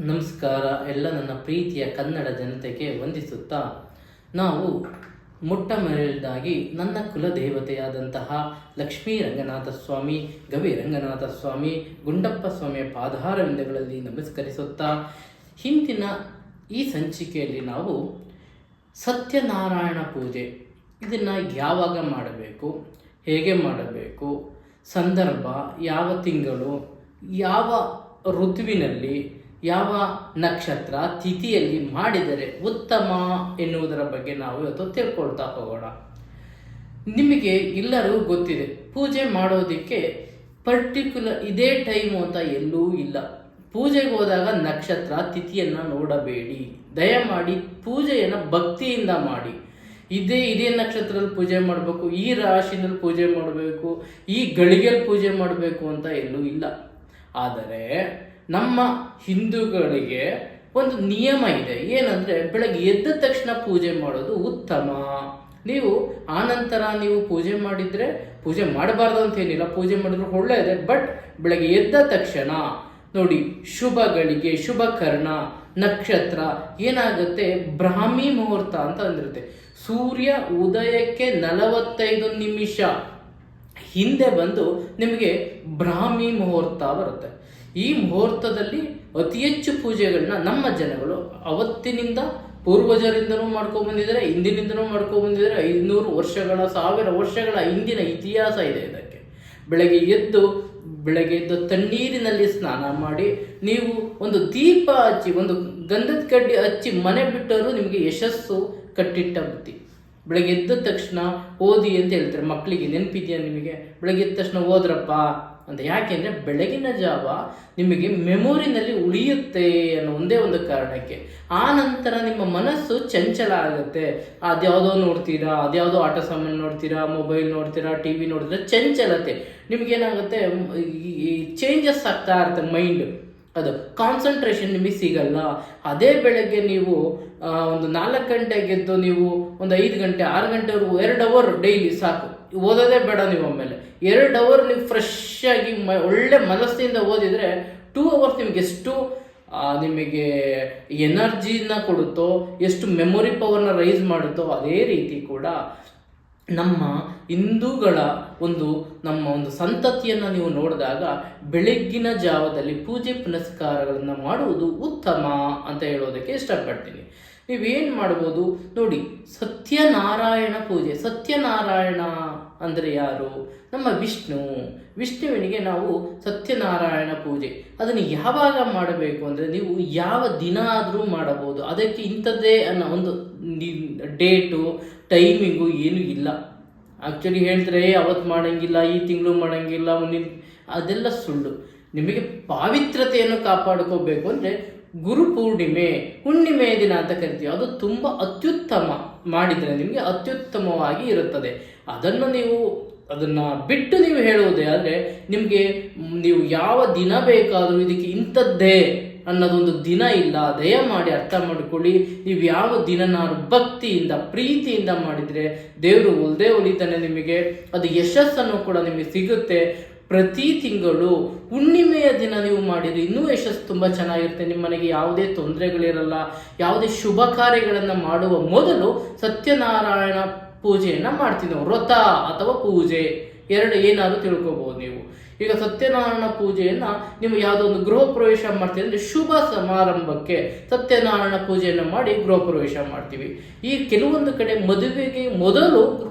ನಮಸ್ಕಾರ. ಎಲ್ಲ ನನ್ನ ಪ್ರೀತಿಯ ಕನ್ನಡ ಜನತೆಗೆ ವಂದಿಸುತ್ತಾ, ನಾವು ಮೊಟ್ಟ ಮೊದಲನೇದಾಗಿ ನನ್ನ ಕುಲದೇವತೆಯಾದಂತಹ ಲಕ್ಷ್ಮೀ ರಂಗನಾಥ ಸ್ವಾಮಿ, ಗವಿ ರಂಗನಾಥ ಸ್ವಾಮಿ, ಗುಂಡಪ್ಪ ಸ್ವಾಮಿಯ ಪಾದಾರವಿಂದಗಳಲ್ಲಿ ನಮಸ್ಕರಿಸುತ್ತಾ, ಹಿಂದಿನ ಈ ಸಂಚಿಕೆಯಲ್ಲಿ ನಾವು ಸತ್ಯನಾರಾಯಣ ಪೂಜೆ ಇದನ್ನು ಯಾವಾಗ ಮಾಡಬೇಕು, ಹೇಗೆ ಮಾಡಬೇಕು, ಸಂದರ್ಭ ಯಾವ ತಿಂಗಳು, ಯಾವ ಋತುವಿನಲ್ಲಿ, ಯಾವ ನಕ್ಷತ್ರ ತಿಥಿಯಲ್ಲಿ ಮಾಡಿದರೆ ಉತ್ತಮ ಎನ್ನುವುದರ ಬಗ್ಗೆ ನಾವು ಇವತ್ತು ತಿಳ್ಕೊಳ್ತಾ ಹೋಗೋಣ. ನಿಮಗೆ ಎಲ್ಲರಿಗೂ ಗೊತ್ತಿದೆ, ಪೂಜೆ ಮಾಡೋದಕ್ಕೆ ಪರ್ಟಿಕ್ಯುಲರ್ ಇದೇ ಟೈಮು ಅಂತ ಎಲ್ಲೂ ಇಲ್ಲ. ಪೂಜೆಗೆ ಹೋದಾಗ ನಕ್ಷತ್ರ ತಿಥಿಯನ್ನು ನೋಡಬೇಡಿ. ದಯಮಾಡಿ ಪೂಜೆಯನ್ನು ಭಕ್ತಿಯಿಂದ ಮಾಡಿ. ಇದೇ ನಕ್ಷತ್ರದಲ್ಲಿ ಪೂಜೆ ಮಾಡಬೇಕು, ಈ ರಾಶಿನಲ್ಲಿ ಪೂಜೆ ಮಾಡಬೇಕು, ಈ ಗಳಿಗೆಯಲ್ಲಿ ಪೂಜೆ ಮಾಡಬೇಕು ಅಂತ ಎಲ್ಲೂ ಇಲ್ಲ. ಆದರೆ ನಮ್ಮ ಹಿಂದೂಗಳಿಗೆ ಒಂದು ನಿಯಮ ಇದೆ. ಏನಂದರೆ, ಬೆಳಗ್ಗೆ ಎದ್ದ ತಕ್ಷಣ ಪೂಜೆ ಮಾಡೋದು ಉತ್ತಮ. ನೀವು ಆನಂತರ ನೀವು ಪೂಜೆ ಮಾಡಿದರೆ, ಪೂಜೆ ಮಾಡಬಾರ್ದು ಅಂತ ಏನಿಲ್ಲ, ಪೂಜೆ ಮಾಡಿದ್ರು ಒಳ್ಳೆಯದೇ. ಬಟ್ ಬೆಳಗ್ಗೆ ಎದ್ದ ತಕ್ಷಣ ನೋಡಿ, ಶುಭಗಳಿಗೆ ಶುಭ ಕರ್ಣ ನಕ್ಷತ್ರ ಏನಾಗುತ್ತೆ, ಬ್ರಾಹ್ಮಿ ಮುಹೂರ್ತ ಅಂತ ಅಂದಿರುತ್ತೆ. ಸೂರ್ಯ ಉದಯಕ್ಕೆ 45 ನಿಮಿಷ ಹಿಂದೆ ಬಂದು ನಿಮಗೆ ಬ್ರಾಹ್ಮಿ ಮುಹೂರ್ತ ಬರುತ್ತೆ. ಈ ಮುಹೂರ್ತದಲ್ಲಿ ಅತಿ ಹೆಚ್ಚು ಪೂಜೆಗಳನ್ನ ನಮ್ಮ ಜನಗಳು ಅವತ್ತಿನಿಂದ ಪೂರ್ವಜರಿಂದನೂ ಮಾಡ್ಕೊಂಡ್ಬಂದಿದ್ದಾರೆ, ಇಂದಿನಿಂದನೂ ಮಾಡ್ಕೊಂಡ್ಬಂದಿದ್ದಾರೆ. 500 ವರ್ಷಗಳ 1000 ವರ್ಷಗಳ ಹಿಂದಿನ ಇತಿಹಾಸ ಇದೆ ಇದಕ್ಕೆ. ಬೆಳಗ್ಗೆ ಎದ್ದು ತಣ್ಣೀರಿನಲ್ಲಿ ಸ್ನಾನ ಮಾಡಿ, ನೀವು ಒಂದು ದೀಪ ಹಚ್ಚಿ, ಒಂದು ಗಂಧದ ಕಡ್ಡಿ ಹಚ್ಚಿ ಮನೆ ಬಿಟ್ಟವರು ನಿಮಗೆ ಯಶಸ್ಸು ಕಟ್ಟಿಟ್ಟ ಬುತ್ತಿ. ಬೆಳಗ್ಗೆ ಎದ್ದ ತಕ್ಷಣ ಓದಿ ಅಂತ ಹೇಳ್ತಾರೆ ಮಕ್ಕಳಿಗೆ. ನೆನಪಿದೆಯಾ ನಿಮಗೆ? ಬೆಳಗ್ಗೆ ಎದ್ದ ತಕ್ಷಣ ಓದ್ರಪ್ಪ ಅಂತ. ಯಾಕೆಂದರೆ ಬೆಳಗಿನ ಜಾವ ನಿಮಗೆ ಮೆಮೊರಿನಲ್ಲಿ ಉಳಿಯುತ್ತೆ ಅನ್ನೋ ಒಂದೇ ಒಂದು ಕಾರಣಕ್ಕೆ. ಆ ನಂತರ ನಿಮ್ಮ ಮನಸ್ಸು ಚಂಚಲ ಆಗುತ್ತೆ. ಅದ್ಯಾವುದೋ ನೋಡ್ತೀರಾ, ಅದ್ಯಾವುದೋ ಆಟ ಸಾಮಾನು ನೋಡ್ತೀರಾ, ಮೊಬೈಲ್ ನೋಡ್ತೀರಾ, ಟಿ ವಿ ನೋಡ್ತೀರಾ, ಚಂಚಲತೆ ನಿಮಗೇನಾಗುತ್ತೆ, ಚೇಂಜಸ್ ಆಗ್ತಾ ಇರುತ್ತೆ ಮೈಂಡ್. ಅದು ಕಾನ್ಸಂಟ್ರೇಷನ್ ನಿಮಗೆ ಸಿಗಲ್ಲ. ಅದೇ ಬೆಳಗ್ಗೆ ನೀವು ಒಂದು 4 ಗಂಟೆಗೆ ಎದ್ದು ನೀವು ಒಂದು 5 ಗಂಟೆ 6 ಗಂಟೆವರೆಗೂ 2 ಅವರ್ ಡೈಲಿ ಸಾಕು. ಓದೋದೇ ಬೇಡ. ನೀವು ಆಮೇಲೆ 2 ಅವರ್ ನೀವು ಫ್ರೆಶ್ ಆಗಿ ಒಳ್ಳೆ ಮನಸ್ಸಿಂದ ಓದಿದರೆ 2 ಅವರ್ಸ್ ನಿಮಗೆ ಎಷ್ಟು ನಿಮಗೆ ಎನರ್ಜಿನ ಕೊಡುತ್ತೋ, ಎಷ್ಟು ಮೆಮೊರಿ ಪವರ್ನ ರೈಸ್ ಮಾಡುತ್ತೋ, ಅದೇ ರೀತಿ ಕೂಡ ನಮ್ಮ ಹಿಂದೂಗಳ ನಮ್ಮ ಒಂದು ಸಂತತಿಯನ್ನು ನೀವು ನೋಡಿದಾಗ ಬೆಳಗ್ಗಿನ ಜಾವದಲ್ಲಿ ಪೂಜೆ ಪುನಸ್ಕಾರಗಳನ್ನು ಮಾಡುವುದು ಉತ್ತಮ ಅಂತ ಹೇಳೋದಕ್ಕೆ ಇಷ್ಟಪಡ್ತೀನಿ. ನೀವೇನು ಮಾಡ್ಬೋದು ನೋಡಿ, ಸತ್ಯನಾರಾಯಣ ಪೂಜೆ. ಸತ್ಯನಾರಾಯಣ ಅಂದರೆ ಯಾರು? ನಮ್ಮ ವಿಷ್ಣುವಿನಿಗೆ ನಾವು ಸತ್ಯನಾರಾಯಣ ಪೂಜೆ ಅದನ್ನು ಯಾವಾಗ ಮಾಡಬೇಕು ಅಂದರೆ, ನೀವು ಯಾವ ದಿನ ಆದರೂ ಮಾಡಬಹುದು. ಅದಕ್ಕೆ ಇಂಥದ್ದೇ ಅನ್ನೋ ಒಂದು ಡೇಟು ಟೈಮಿಂಗು ಏನೂ ಇಲ್ಲ. ಆ್ಯಕ್ಚುಲಿ ಹೇಳ್ತಾರೆ ಅವತ್ತು ಮಾಡೋಂಗಿಲ್ಲ, ಈ ತಿಂಗಳು ಮಾಡೋಂಗಿಲ್ಲ, ಅದೆಲ್ಲ ಸುಳ್ಳು. ನಿಮಗೆ ಪಾವಿತ್ರತೆಯನ್ನು ಕಾಪಾಡ್ಕೋಬೇಕು ಅಂದರೆ ಗುರುಪೂರ್ಣಿಮೆ, ಹುಣ್ಣಿಮೆಯ ದಿನ ಅಂತ ಕರಿತೀವಿ. ಅದು ತುಂಬ ಅತ್ಯುತ್ತಮ ಮಾಡಿದರೆ ನಿಮಗೆ ಅತ್ಯುತ್ತಮವಾಗಿ ಇರುತ್ತದೆ. ಅದನ್ನು ಬಿಟ್ಟು ನೀವು ಹೇಳುವುದೇ ಆದರೆ ನಿಮಗೆ ನೀವು ಯಾವ ದಿನ ಬೇಕಾದರೂ ಇದಕ್ಕೆ ಇಂಥದ್ದೇ ಅನ್ನೋದೊಂದು ದಿನ ಇಲ್ಲ. ದಯಮಾಡಿ ಅರ್ಥ ಮಾಡಿಕೊಳ್ಳಿ. ನೀವು ಯಾವ ದಿನನಾರು ಭಕ್ತಿಯಿಂದ ಪ್ರೀತಿಯಿಂದ ಮಾಡಿದರೆ ದೇವರು ಒಲಿತಾನೆ ನಿಮಗೆ. ಅದು ಯಶಸ್ಸನ್ನು ಕೂಡ ನಿಮಗೆ ಸಿಗುತ್ತೆ. ಪ್ರತಿ ತಿಂಗಳು ಹುಣ್ಣಿಮೆಯ ದಿನ ನೀವು ಮಾಡಿದರೆ ಇನ್ನೂ ಯಶಸ್ಸು ತುಂಬ ಚೆನ್ನಾಗಿರುತ್ತೆ. ನಿಮ್ಮ ಮನೆಗೆ ಯಾವುದೇ ತೊಂದರೆಗಳಿರಲ್ಲ. ಯಾವುದೇ ಶುಭ ಕಾರ್ಯಗಳನ್ನು ಮಾಡುವ ಮೊದಲು ಸತ್ಯನಾರಾಯಣ ಪೂಜೆಯನ್ನು ಮಾಡ್ತೀವಿ ನಾವು. ವ್ರತ ಅಥವಾ ಪೂಜೆ ಎರಡು ಏನಾದರೂ ತಿಳ್ಕೊಬೋದು ನೀವು. ಈಗ ಸತ್ಯನಾರಾಯಣ ಪೂಜೆಯನ್ನು ನೀವು ಯಾವುದೋ ಒಂದು ಗೃಹ ಪ್ರವೇಶ ಮಾಡ್ತೀವಿ ಅಂದರೆ ಶುಭ ಸಮಾರಂಭಕ್ಕೆ ಸತ್ಯನಾರಾಯಣ ಪೂಜೆಯನ್ನು ಮಾಡಿ ಗೃಹ ಪ್ರವೇಶ ಮಾಡ್ತೀವಿ. ಈ ಕೆಲವೊಂದು ಕಡೆ ಮದುವೆಗೆ ಮೊದಲು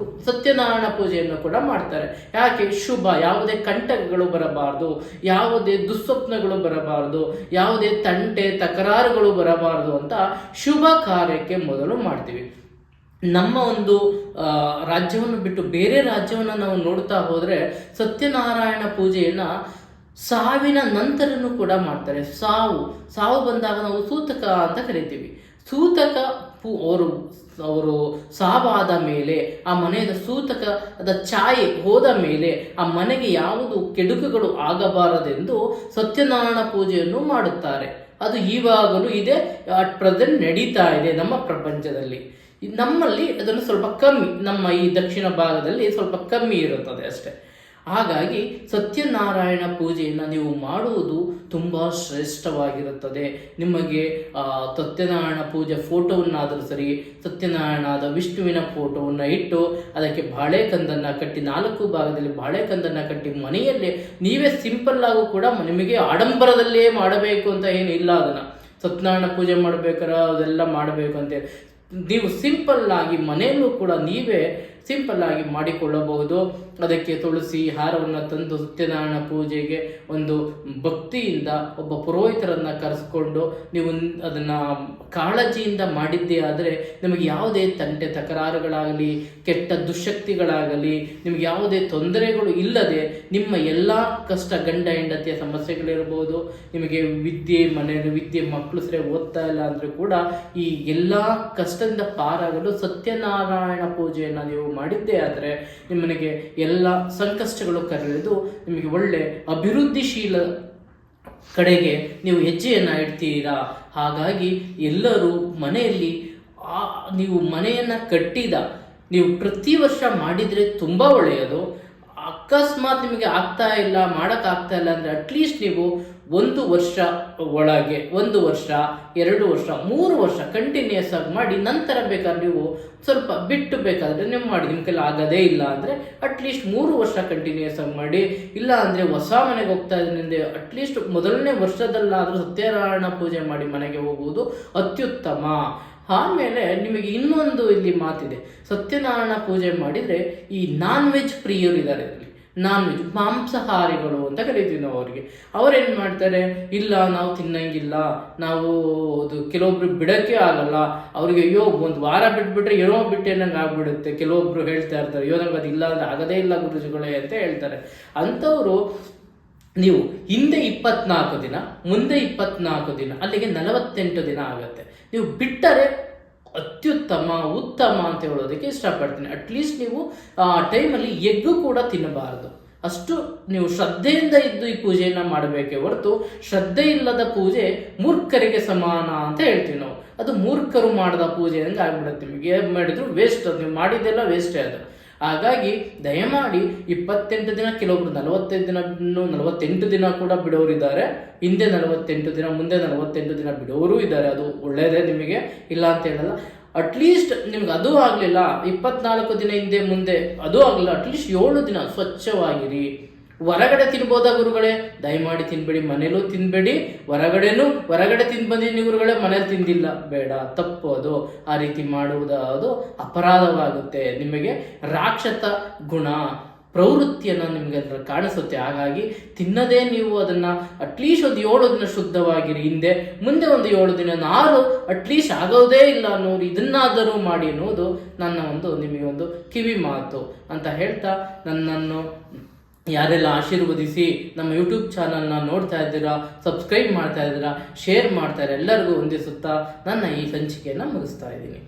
ಸತ್ಯನಾರಾಯಣ ಪೂಜೆಯನ್ನು ಕೂಡ ಮಾಡ್ತಾರೆ. ಯಾಕೆ? ಶುಭ, ಯಾವುದೇ ಕಂಟಕಗಳು ಬರಬಾರ್ದು, ಯಾವುದೇ ದುಸ್ವಪ್ನಗಳು ಬರಬಾರ್ದು, ಯಾವುದೇ ತಂಟೆ ತಕರಾರುಗಳು ಬರಬಾರ್ದು ಅಂತ ಶುಭ ಕಾರ್ಯಕ್ಕೆ ಮೊದಲು ಮಾಡ್ತೀವಿ. ನಮ್ಮ ಒಂದು ರಾಜ್ಯವನ್ನು ಬಿಟ್ಟು ಬೇರೆ ರಾಜ್ಯವನ್ನು ನಾವು ನೋಡ್ತಾ ಹೋದರೆ ಸತ್ಯನಾರಾಯಣ ಪೂಜೆಯನ್ನು ಸಾವಿನ ನಂತರನೂ ಕೂಡ ಮಾಡ್ತಾರೆ. ಸಾವು ಬಂದಾಗ ನಾವು ಸೂತಕ ಅಂತ ಕರಿತೀವಿ. ಸೂತಕ ಅವರು ಸಾವಾದ ಮೇಲೆ ಆ ಮನೆಯ ಸೂತಕದ ಛಾಯೆ ಹೋದ ಮೇಲೆ ಆ ಮನೆಗೆ ಯಾವುದು ಕೆಡುಕುಗಳು ಆಗಬಾರದೆಂದು ಸತ್ಯನಾರಾಯಣ ಪೂಜೆಯನ್ನು ಮಾಡುತ್ತಾರೆ. ಅದು ಈವಾಗಲೂ ಇದೆ, ಅಟ್ ಪ್ರೆಸೆಂಟ್ ನಡೀತಾ ಇದೆ ನಮ್ಮ ಪ್ರಪಂಚದಲ್ಲಿ. ನಮ್ಮಲ್ಲಿ ಅದನ್ನು ಸ್ವಲ್ಪ ಕಮ್ಮಿ, ನಮ್ಮ ಈ ದಕ್ಷಿಣ ಭಾಗದಲ್ಲಿ ಸ್ವಲ್ಪ ಕಮ್ಮಿ ಇರುತ್ತದೆ ಅಷ್ಟೆ. ಹಾಗಾಗಿ ಸತ್ಯನಾರಾಯಣ ಪೂಜೆಯನ್ನು ನೀವು ಮಾಡುವುದು ತುಂಬ ಶ್ರೇಷ್ಠವಾಗಿರುತ್ತದೆ. ನಿಮಗೆ ಸತ್ಯನಾರಾಯಣ ಪೂಜೆ ಫೋಟೋವನ್ನಾದರೂ ಸರಿ, ಸತ್ಯನಾರಾಯಣದ ವಿಷ್ಣುವಿನ ಫೋಟೋವನ್ನು ಇಟ್ಟು ಅದಕ್ಕೆ ಬಾಳೆಕಂದನ್ನು ಕಟ್ಟಿ 4 ಭಾಗದಲ್ಲಿ ಬಾಳೆಕಂದನ್ನು ಕಟ್ಟಿ ಮನೆಯಲ್ಲೇ ನೀವೇ ಸಿಂಪಲ್ ಆಗು ಕೂಡ, ನಿಮಗೆ ಆಡಂಬರದಲ್ಲೇ ಮಾಡಬೇಕು ಅಂತ ಏನಿಲ್ಲ. ಅದನ್ನು ಸತ್ಯನಾರಾಯಣ ಪೂಜೆ ಮಾಡಬೇಕಾದ್ರೆ ಅದೆಲ್ಲ ಮಾಡಬೇಕು ಅಂತ ನೀವು ಸಿಂಪಲ್ ಆಗಿ ಮನೆಯಲ್ಲೂ ಕೂಡ ನೀವೇ ಸಿಂಪಲ್ ಆಗಿ ಮಾಡಿಕೊಳ್ಳಬಹುದು. ಅದಕ್ಕೆ ತುಳಸಿ ಹಾರವನ್ನು ತಂದು ಸತ್ಯನಾರಾಯಣ ಪೂಜೆಗೆ ಒಂದು ಭಕ್ತಿಯಿಂದ ಒಬ್ಬ ಪುರೋಹಿತರನ್ನು ಕರೆಸ್ಕೊಂಡು ನೀವು ಅದನ್ನು ಕಾಳಜಿಯಿಂದ ಮಾಡಿದ್ದೇ ಆದರೆ ನಿಮಗೆ ಯಾವುದೇ ತಂಟೆ ತಕರಾರುಗಳಾಗಲಿ, ಕೆಟ್ಟ ದುಶ್ಶಕ್ತಿಗಳಾಗಲಿ, ನಿಮಗೆ ಯಾವುದೇ ತೊಂದರೆಗಳು ಇಲ್ಲದೆ ನಿಮ್ಮ ಎಲ್ಲ ಕಷ್ಟ, ಗಂಡ ಹೆಂಡತಿಯ ಸಮಸ್ಯೆಗಳಿರ್ಬೋದು, ನಿಮಗೆ ಮನೆಯಲ್ಲಿ ವಿದ್ಯೆ, ಮಕ್ಕಳು ಸರಿಯಾಗಿ ಓದ್ತಾ ಇಲ್ಲ ಅಂದರೆ ಕೂಡ ಈ ಎಲ್ಲ ಕಷ್ಟದಿಂದ ಪಾರಾಗಲು ಸತ್ಯನಾರಾಯಣ ಪೂಜೆಯನ್ನು ನೀವು ಮಾಡಿದ್ದೇ ಆದರೆ ನಿಮ್ಮನೆಗೆ ಎಲ್ಲ ಸಂಕಷ್ಟಗಳು ಕರೆದು ನಿಮಗೆ ಒಳ್ಳೆ ಅಭಿವೃದ್ಧಿಶೀಲ ಕಡೆಗೆ ನೀವು ಹೆಜ್ಜೆಯನ್ನು ಇಡ್ತೀರಾ. ಹಾಗಾಗಿ ಎಲ್ಲರೂ ಮನೆಯಲ್ಲಿ ನೀವು ಮನೆಯನ್ನು ಕಟ್ಟಿದ ನೀವು ಪ್ರತಿ ವರ್ಷ ಮಾಡಿದರೆ ತುಂಬ ಒಳ್ಳೆಯದು. ಅಕಸ್ಮಾತ್ ನಿಮಗೆ ಆಗ್ತಾ ಇಲ್ಲ, ಮಾಡೋಕ್ಕಾಗ್ತಾ ಇಲ್ಲ ಅಂದರೆ ಅಟ್ಲೀಸ್ಟ್ ನೀವು 1 ವರ್ಷ ಒಳಗೆ 1 ವರ್ಷ 2 ವರ್ಷ 3 ವರ್ಷ ಕಂಟಿನ್ಯೂಸ್ ಆಗಿ ಮಾಡಿ, ನಂತರ ಬೇಕಾದ್ರೆ ನೀವು ಸ್ವಲ್ಪ ಬಿಟ್ಟು ಬೇಕಾದರೆ ನೀವು ಮಾಡಿ. ನಿಮ್ಮ ಕೈಲಿ ಆಗೋದೇ ಇಲ್ಲ ಅಂದರೆ ಅಟ್ಲೀಸ್ಟ್ 3 ವರ್ಷ ಕಂಟಿನ್ಯೂಸ್ ಆಗಿ ಮಾಡಿ. ಇಲ್ಲ ಅಂದರೆ ಹೊಸ ಮನೆಗೆ ಹೋಗ್ತಾ ಇದ್ರಿಂದ ಅಟ್ಲೀಸ್ಟ್ ಮೊದಲನೇ ವರ್ಷದಲ್ಲಾದರೂ ಸತ್ಯನಾರಾಯಣ ಪೂಜೆ ಮಾಡಿ ಮನೆಗೆ ಹೋಗುವುದು ಅತ್ಯುತ್ತಮ. ಆಮೇಲೆ ನಿಮಗೆ ಇನ್ನೊಂದು ಇಲ್ಲಿ ಮಾತಿದೆ, ಸತ್ಯನಾರಾಯಣ ಪೂಜೆ ಮಾಡಿದರೆ ಈ ನಾನ್ ವೆಜ್ ಪ್ರಿಯರು ಇದ್ದಾರೆ, ನಾನ್ ವೆಜ್ ಮಾಂಸಾಹಾರಿಗಳು ಅಂತ ಕರಿತೀವಿ ನಾವು ಅವರಿಗೆ. ಅವರೇನು ಮಾಡ್ತಾರೆ, ಇಲ್ಲ ನಾವು ತಿನ್ನಂಗಿಲ್ಲ, ನಾವು ಅದು ಕೆಲವೊಬ್ರು ಬಿಡೋಕ್ಕೆ ಆಗಲ್ಲ ಅವ್ರಿಗೆ. ಅಯ್ಯೋ 1 ವಾರ ಬಿಟ್ಬಿಟ್ರೆ ಏನೋ ಬಿಟ್ಟೆ ನಂಗೆ ಆಗ್ಬಿಡುತ್ತೆ. ಕೆಲವೊಬ್ರು ಹೇಳ್ತಾ ಇರ್ತಾರೆ, ಅಯ್ಯೋ ನಂಗೆ ಅದು ಇಲ್ಲ ಅಂದರೆ ಆಗೋದೇ ಇಲ್ಲ ಗುರುಜುಗಳೇ ಅಂತ ಹೇಳ್ತಾರೆ. ಅಂಥವರು ನೀವು ಹಿಂದೆ 24 ದಿನ, ಮುಂದೆ 24 ದಿನ, ಅಲ್ಲಿಗೆ 48 ದಿನ ಆಗುತ್ತೆ. ನೀವು ಬಿಟ್ಟರೆ ಅತ್ಯುತ್ತಮ, ಉತ್ತಮ ಅಂತ ಹೇಳೋದಕ್ಕೆ ಇಷ್ಟಪಡ್ತೀನಿ. ಅಟ್ಲೀಸ್ಟ್ ನೀವು ಆ ಟೈಮಲ್ಲಿ ಎಗ್ಗು ಕೂಡ ತಿನ್ನಬಾರದು. ಅಷ್ಟು ನೀವು ಶ್ರದ್ಧೆಯಿಂದ ಇದ್ದು ಈ ಪೂಜೆಯನ್ನು ಮಾಡಬೇಕೇ ಹೊರತು ಶ್ರದ್ಧೆ ಇಲ್ಲದ ಪೂಜೆ ಮೂರ್ಖರಿಗೆ ಸಮಾನ ಅಂತ ಹೇಳ್ತೀವಿ ನಾವು. ಅದು ಮೂರ್ಖರು ಮಾಡಿದ ಪೂಜೆ ಹಂಗೆ ಆಗ್ಬಿಡುತ್ತೆ. ನಿಮಗೆ ಮಾಡಿದ್ರು ವೇಸ್ಟ್, ಅದು ನೀವು ಮಾಡಿದ್ದೆಲ್ಲ ವೇಸ್ಟೇ ಅದು. ಹಾಗಾಗಿ ದಯಮಾಡಿ 28 ದಿನ, ಕೆಲವೊಬ್ರು 45 ದಿನ, 48 ದಿನ ಕೂಡ ಬಿಡೋರಿದ್ದಾರೆ. ಹಿಂದೆ 48 ದಿನ, ಮುಂದೆ 48 ದಿನ ಬಿಡೋರು ಇದ್ದಾರೆ. ಅದು ಒಳ್ಳೆಯದೇ, ನಿಮಗೆ ಇಲ್ಲ ಅಂತ ಹೇಳಲ್ಲ. ಅಟ್ಲೀಸ್ಟ್ ನಿಮ್ಗೆ ಅದು ಆಗಲಿಲ್ಲ, 24 ದಿನ ಹಿಂದೆ ಮುಂದೆ ಅದು ಆಗಲಿಲ್ಲ, ಅಟ್ಲೀಸ್ಟ್ 7 ದಿನ ಸ್ವಚ್ಛವಾಗಿರಿ. ಹೊರಗಡೆ ತಿನ್ಬೋದಾ ಗುರುಗಳೇ? ದಯಮಾಡಿ ತಿನ್ಬೇಡಿ, ಮನೇಲೂ ತಿನ್ಬೇಡಿ, ಹೊರಗಡೆ ತಿಂದು ಬಂದಿದ್ದೀನಿ ಗುರುಗಳೇ, ಮನೇಲಿ ತಿಂದಿಲ್ಲ, ಬೇಡ, ತಪ್ಪು ಅದು. ಆ ರೀತಿ ಮಾಡುವುದು ಅಪರಾಧವಾಗುತ್ತೆ. ನಿಮಗೆ ರಾಕ್ಷಸ ಗುಣ ಪ್ರವೃತ್ತಿಯನ್ನು ನಿಮಗೆ ಅದರ ಕಾಣಿಸುತ್ತೆ. ಹಾಗಾಗಿ ತಿನ್ನದೇ ನೀವು ಅದನ್ನು ಅಟ್ಲೀಸ್ಟ್ ಒಂದು 7 ದಿನ ಶುದ್ಧವಾಗಿರಿ. ಹಿಂದೆ ಮುಂದೆ ಒಂದು 7 ದಿನ, 4 ಅಟ್ಲೀಸ್ಟ್ ಆಗೋದೇ ಇಲ್ಲ ಅನ್ನೋರು ಇದನ್ನಾದರೂ ಮಾಡಿ ಅನ್ನೋದು ನನ್ನ ನಿಮಗೆ ಒಂದು ಕಿವಿ ಮಾತು ಅಂತ ಹೇಳ್ತಾ, ನನ್ನನ್ನು ಯಾರೆಲ್ಲ ಆಶೀರ್ವದಿಸಿ ನಮ್ಮ ಯೂಟ್ಯೂಬ್ ಚಾನಲ್ನ ನೋಡ್ತಾ ಇದ್ದೀರಾ, ಸಬ್ಸ್ಕ್ರೈಬ್ ಮಾಡ್ತಾ ಇದ್ದೀರಾ, ಶೇರ್ ಮಾಡ್ತಾ ಇದ್ದೀರಾ, ಎಲ್ಲರಿಗೂ ಹೊಂದಿಸುತ್ತಾ ನನ್ನ ಈ ಸಂಚಿಕೆಯನ್ನು ಮುಗಿಸ್ತಾ ಇದ್ದೀನಿ.